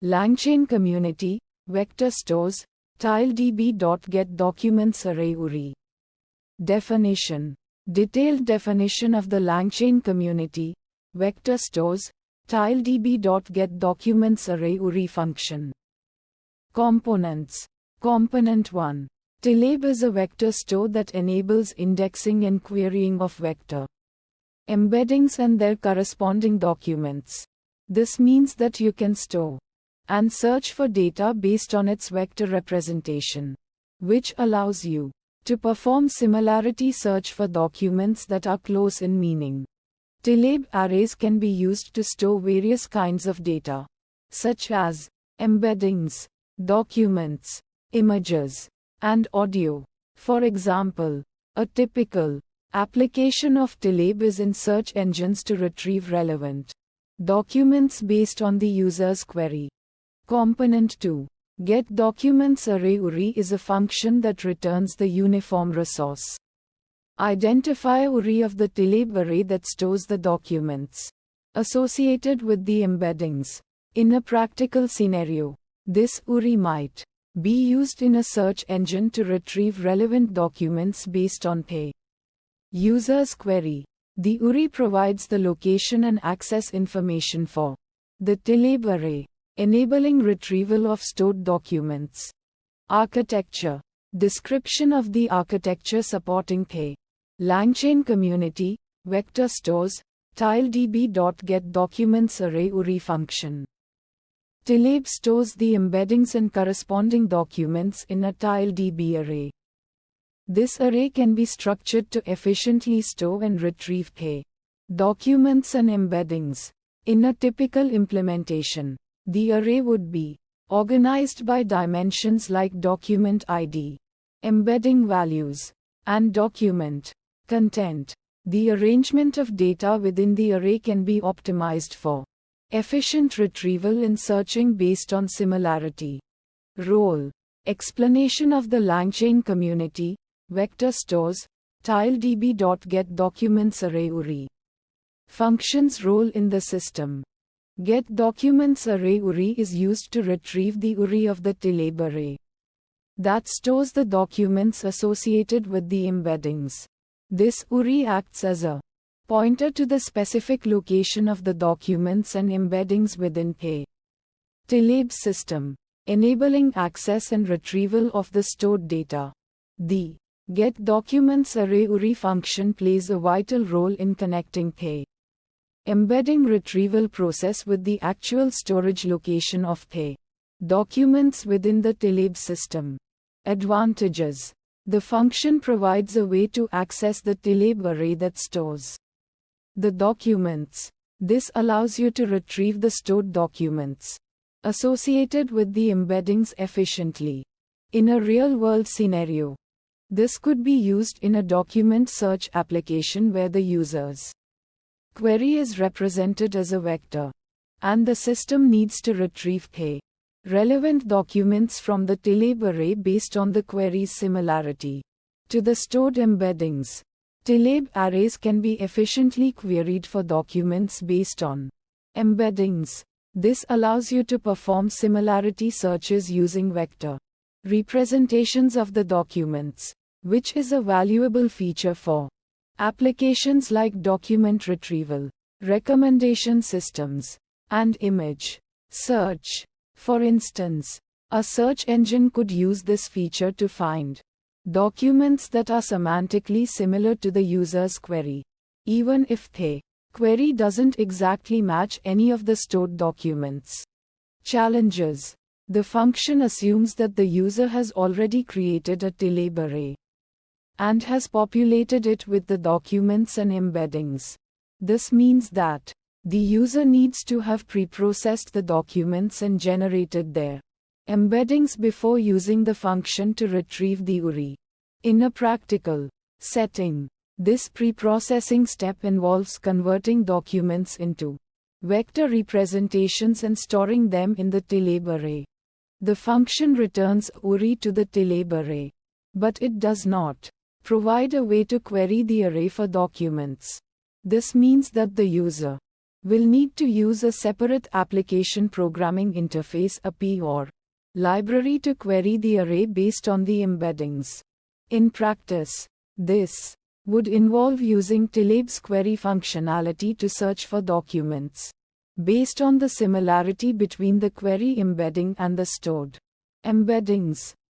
langchaincommunity, vectorstores, tiledb.getDocumentsArray URI. Definition. Detailed definition of the langchaincommunity, vectorstores, tiledb.getDocumentsArray URI function. Components. Component 1. tiledb is a vector store that enables indexing and querying of vector embeddings and their corresponding documents. This means that you can store and search for data based on its vector representation, which allows you to perform similarity search for documents that are close in meaning. tiledb arrays can be used to store various kinds of data, such as embeddings, documents, images, and audio. For example, a typical application of tiledb is in search engines to retrieve relevant documents based on the user's query. Component 2. GetDocumentsArray URI is a function that returns the uniform resource identifier URI of the tiledb array that stores the documents associated with the embeddings. In a practical scenario, this URI might be used in a search engine to retrieve relevant documents based on the user's query. The URI provides the location and access information for the tiledb array, enabling retrieval of stored documents. Architecture. Description of the architecture supporting the langchaincommunity, vectorstores, tiledb.getDocumentsArray URI function. tiledb stores the embeddings and corresponding documents in a tiledb array. This array can be structured to efficiently store and retrieve the documents and embeddings. In a typical implementation, the array would be organized by dimensions like document ID, embedding values, and document content. The arrangement of data within the array can be optimized for efficient retrieval and searching based on similarity. Role. Explanation of the langchaincommunity, vectorstores, tiledb.getDocumentsArray URI. Function's role in the system. GetDocumentsArray URI is used to retrieve the URI of the tiledb array that stores the documents associated with the embeddings. This URI acts as a pointer to the specific location of the documents and embeddings within the tiledb system, enabling access and retrieval of the stored data. The GetDocumentsArray URI function plays a vital role in connecting the embedding retrieval process with the actual storage location of the documents within the tiledb system. Advantages. The function provides a way to access the tiledb array that stores the documents. This allows you to retrieve the stored documents associated with the embeddings efficiently. In a real-world scenario, this could be used in a document search application where the user's query is represented as a vector, and the system needs to retrieve the relevant documents from the tiledb array based on the query's similarity to the stored embeddings. tiledb arrays can be efficiently queried for documents based on embeddings. This allows you to perform similarity searches using vector representations of the documents, which is a valuable feature for applications like document retrieval, recommendation systems, and image search. For instance, a search engine could use this feature to find documents that are semantically similar to the user's query, even if the query doesn't exactly match any of the stored documents. Challenges. The function assumes that the user has already created a tiledb array and has populated it with the documents and embeddings. This means that the user needs to have pre-processed the documents and generated their embeddings before using the function to retrieve the URI. In a practical setting, this pre-processing step involves converting documents into vector representations and storing them in the tiledb array. The function returns URI to the tiledb array, but it does not provide a way to query the array for documents. This means that the user will need to use a separate application programming interface API or library to query the array based on the embeddings. In practice, this would involve using tiledb's query functionality to search for documents based on the similarity between the query embedding and the stored embeddings.